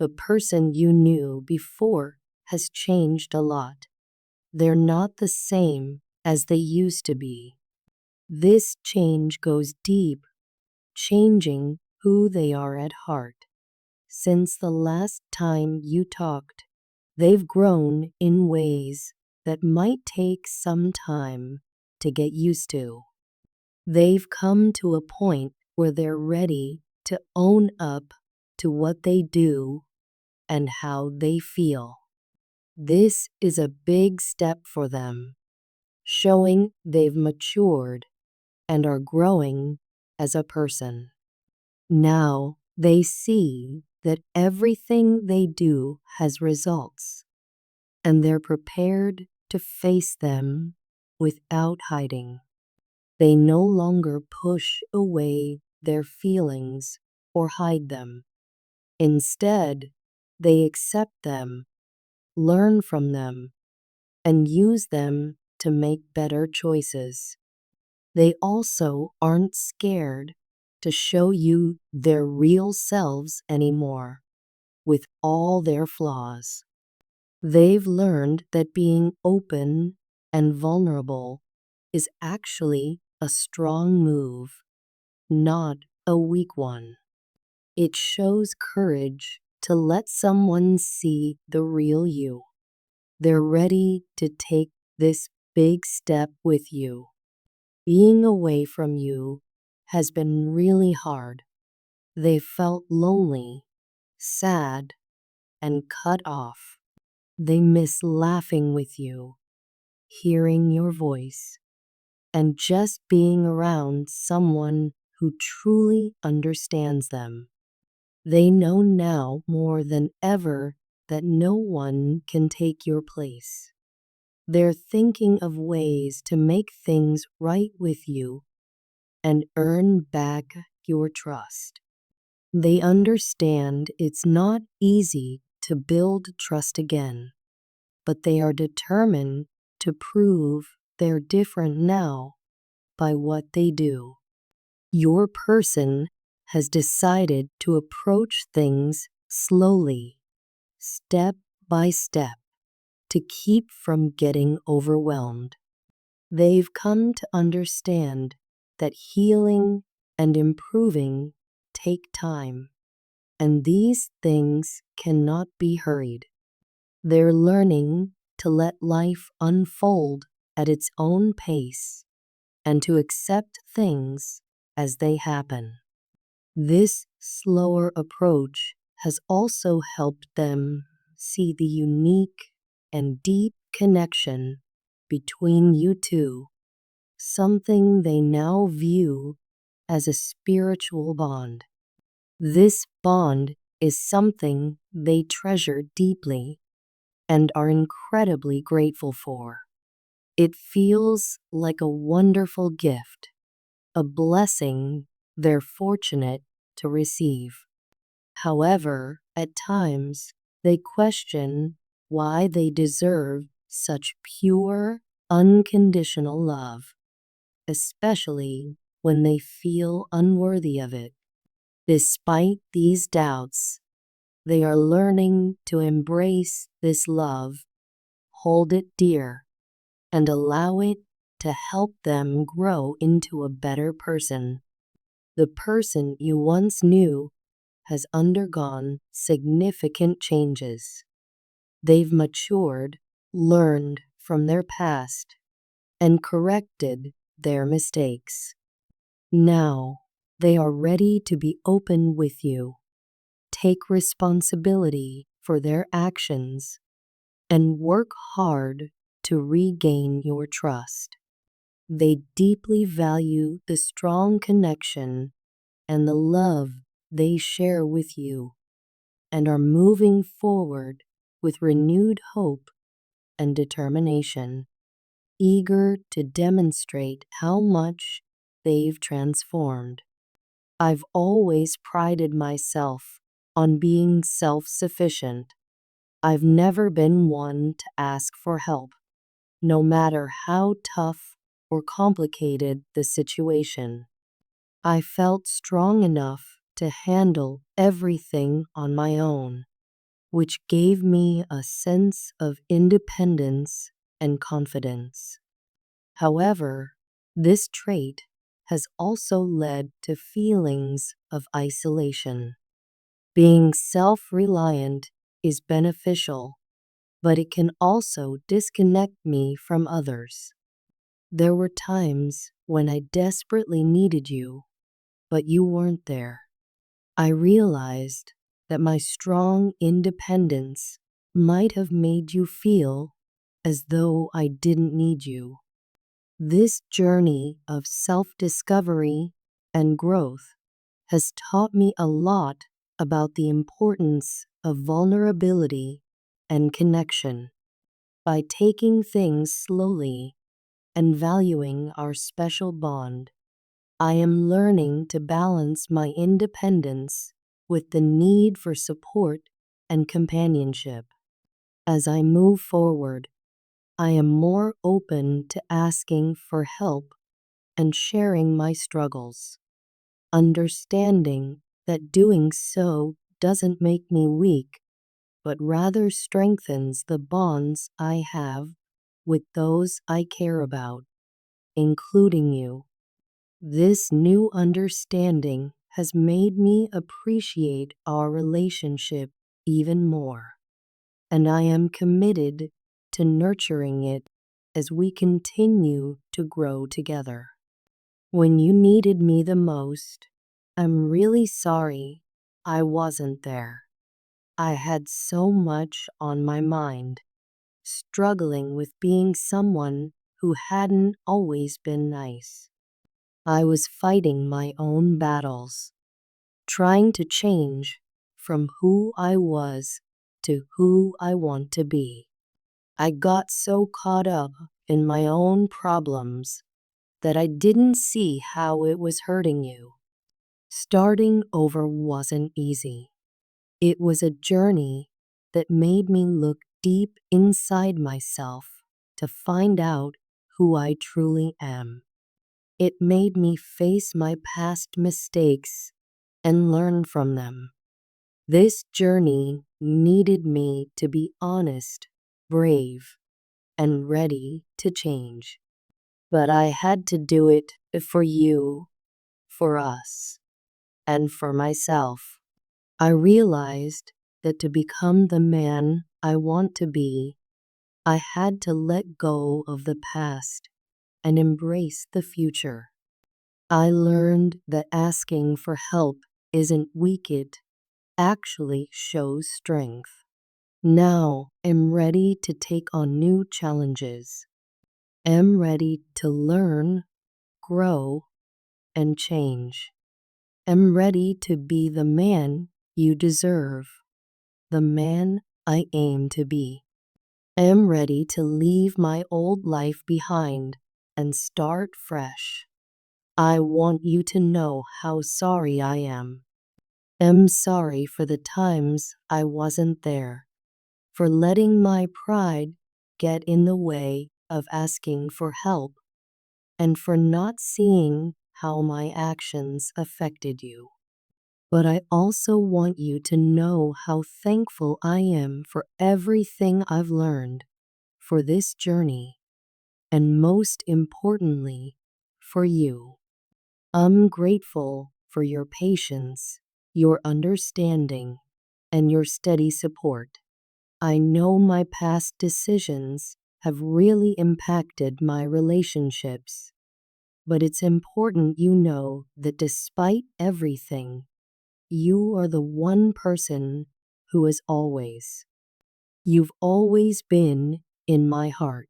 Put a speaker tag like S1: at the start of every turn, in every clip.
S1: The person you knew before has changed a lot. They're not the same as they used to be. This change goes deep, changing who they are at heart. Since the last time you talked, they've grown in ways that might take some time to get used to. They've come to a point where they're ready to own up to what they do and how they feel. This is a big step for them, showing they've matured and are growing as a person. Now they see that everything they do has results, and they're prepared to face them without hiding. They no longer push away their feelings or hide them. Instead, they accept them, learn from them, and use them to make better choices. They also aren't scared to show you their real selves anymore, with all their flaws. They've learned that being open and vulnerable is actually a strong move, not a weak one. It shows courage to let someone see the real you. They're ready to take this big step with you. Being away from you has been really hard. They felt lonely, sad, and cut off. They miss laughing with you, hearing your voice, and just being around someone who truly understands them. They know now more than ever that no one can take your place. They're thinking of ways to make things right with you and earn back your trust. They understand it's not easy to build trust again, but they are determined to prove they're different now by what they do. Your person has decided to approach things slowly, step by step, to keep from getting overwhelmed. They've come to understand that healing and improving take time, and these things cannot be hurried. They're learning to let life unfold at its own pace and to accept things as they happen. This slower approach has also helped them see the unique and deep connection between you two, something they now view as a spiritual bond. This bond is something they treasure deeply and are incredibly grateful for. It feels like a wonderful gift, a blessing they're fortunate to receive. However, at times, they question why they deserve such pure, unconditional love, especially when they feel unworthy of it. Despite these doubts, they are learning to embrace this love, hold it dear, and allow it to help them grow into a better person. The person you once knew has undergone significant changes. They've matured, learned from their past, and corrected their mistakes. Now, they are ready to be open with you, take responsibility for their actions, and work hard to regain your trust. They deeply value the strong connection and the love they share with you, and are moving forward with renewed hope and determination, eager to demonstrate how much they've transformed. I've always prided myself on being self-sufficient. I've never been one to ask for help, no matter how tough or complicated the situation. I felt strong enough to handle everything on my own. which gave me a sense of independence and confidence. However, this trait has also led to feelings of isolation. Being self-reliant is beneficial, but it can also disconnect me from others. There were times when I desperately needed you, but you weren't there. I realized that my strong independence might have made you feel as though I didn't need you. This journey of self-discovery and growth has taught me a lot about the importance of vulnerability and connection. By taking things slowly and valuing our special bond, I am learning to balance my independence with the need for support and companionship. As I move forward, I am more open to asking for help and sharing my struggles, understanding that doing so doesn't make me weak, but rather strengthens the bonds I have with those I care about, including you. This new understanding has made me appreciate our relationship even more, and I am committed to nurturing it as we continue to grow together. When you needed me the most, I'm really sorry I wasn't there. I had so much on my mind, struggling with being someone who hadn't always been nice. I was fighting my own battles, trying to change from who I was to who I want to be. I got so caught up in my own problems that I didn't see how it was hurting you. Starting over wasn't easy. It was a journey that made me look deep inside myself to find out who I truly am. It made me face my past mistakes and learn from them. This journey needed me to be honest, brave, and ready to change. But I had to do it for you, for us, and for myself. I realized that to become the man I want to be, I had to let go of the past and embrace the future. I learned that asking for help isn't weak, it actually shows strength. Now I'm ready to take on new challenges. I'm ready to learn, grow, and change. I'm ready to be the man you deserve, the man I aim to be. I'm ready to leave my old life behind and start fresh. I want you to know how sorry I am. I'm sorry for the times I wasn't there, for letting my pride get in the way of asking for help, and for not seeing how my actions affected you. But I also want you to know how thankful I am for everything I've learned, for this journey, and most importantly, for you. I'm grateful for your patience, your understanding, and your steady support. I know my past decisions have really impacted my relationships, but it's important you know that despite everything, you are the one person who is always. You've always been in my heart.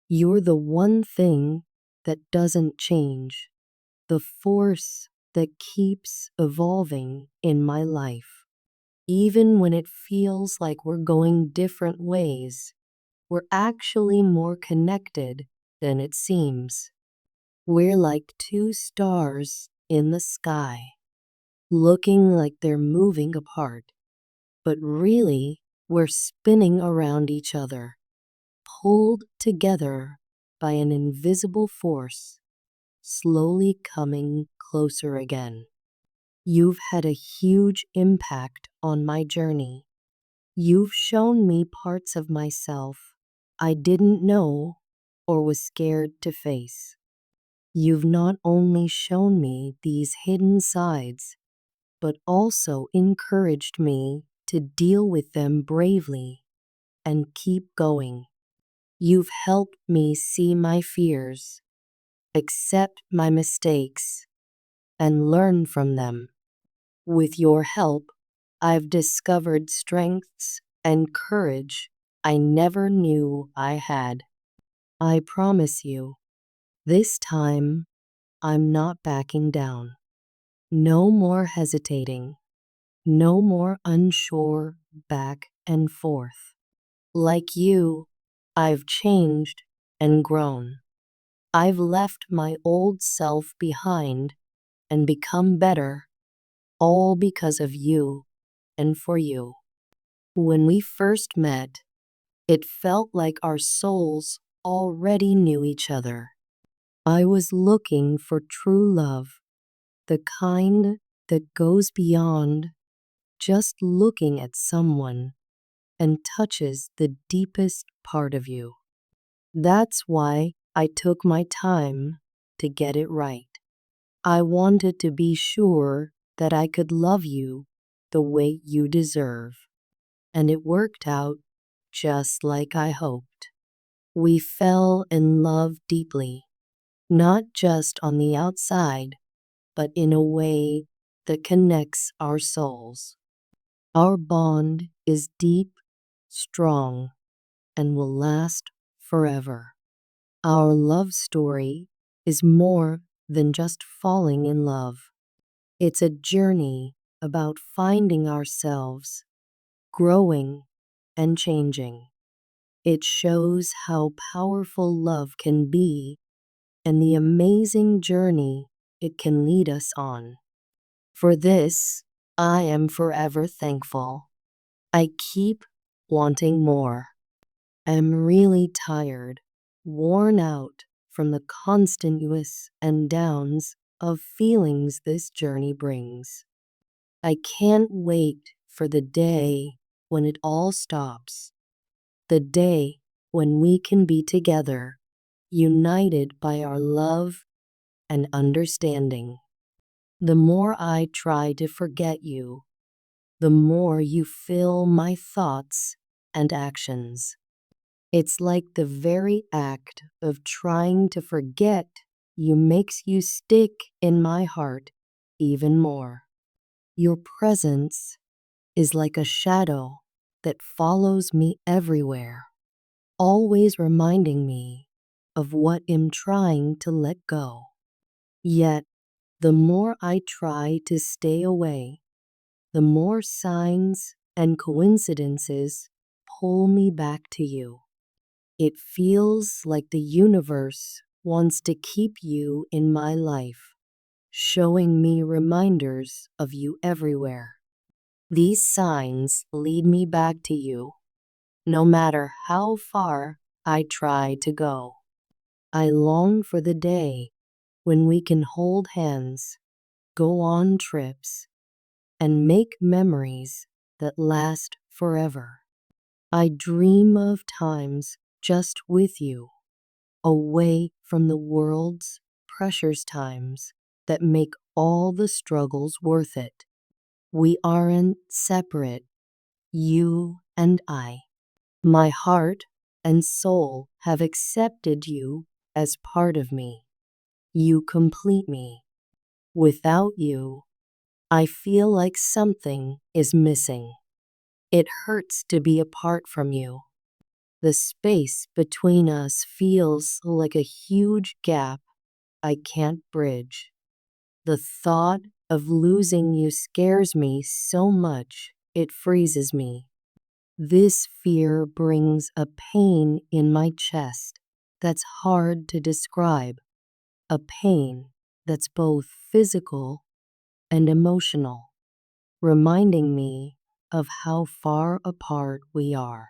S1: You're the one thing that doesn't change, the force that keeps evolving in my life. Even when it feels like we're going different ways, we're actually more connected than it seems. We're like two stars in the sky, looking like they're moving apart, but really we're spinning around each other, pulled together by an invisible force, slowly coming closer again. You've had a huge impact on my journey, You've shown me parts of myself I didn't know or was scared to face. You've not only shown me these hidden sides, but also encouraged me to deal with them bravely and keep going. You've helped me see my fears, accept my mistakes, and learn from them. With your help, I've discovered strengths and courage I never knew I had. I promise you, this time I'm not backing down. No more hesitating, no more unsure back and forth. Like you, I've changed and grown. I've left my old self behind and become better, all because of you and for you. When we first met, it felt like our souls already knew each other. I was looking for true love, the kind that goes beyond just looking at someone and touches the deepest part of you. That's why I took my time to get it right. I wanted to be sure that I could love you the way you deserve. And it worked out just like I hoped. We fell in love deeply, not just on the outside, but in a way that connects our souls. Our bond is deep, strong, and will last forever. Our love story is more than just falling in love. It's a journey about finding ourselves, growing, and changing. It shows how powerful love can be and the amazing journey it can lead us on. For this, I am forever thankful. I keep wanting more. I'm really tired, worn out from the constant ups and downs of feelings this journey brings. I can't wait for the day when it all stops, the day when we can be together, united by our love and understanding. The more I try to forget you, the more you fill my thoughts and actions. It's like the very act of trying to forget you makes you stick in my heart even more. Your presence is like a shadow that follows me everywhere, always reminding me of what I'm trying to let go. Yet, the more I try to stay away, the more signs and coincidences pull me back to you. It feels like the universe wants to keep you in my life, showing me reminders of you everywhere. These signs lead me back to you, no matter how far I try to go. I long for the day when we can hold hands, go on trips, and make memories that last forever. I dream of times just with you, away from the world's precious times that make all the struggles worth it. We aren't separate, you and I. My heart and soul have accepted you as part of me. You complete me. Without you, I feel like something is missing. It hurts to be apart from you. The space between us feels like a huge gap I can't bridge. The thought of losing you scares me so much it freezes me. This fear brings a pain in my chest that's hard to describe, a pain that's both physical and emotional, reminding me of how far apart we are.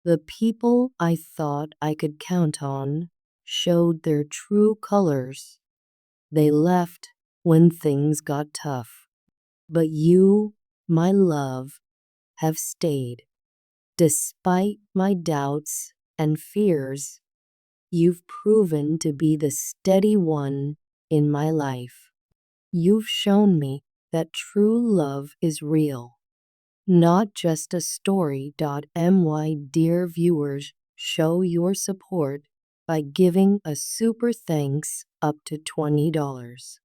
S1: The people I thought I could count on showed their true colors. They left when things got tough. But you, my love, have stayed. Despite my doubts and fears, you've proven to be the steady one in my life. You've shown me that true love is real, not just a story. My dear viewers, show your support by giving a super thanks up to $20.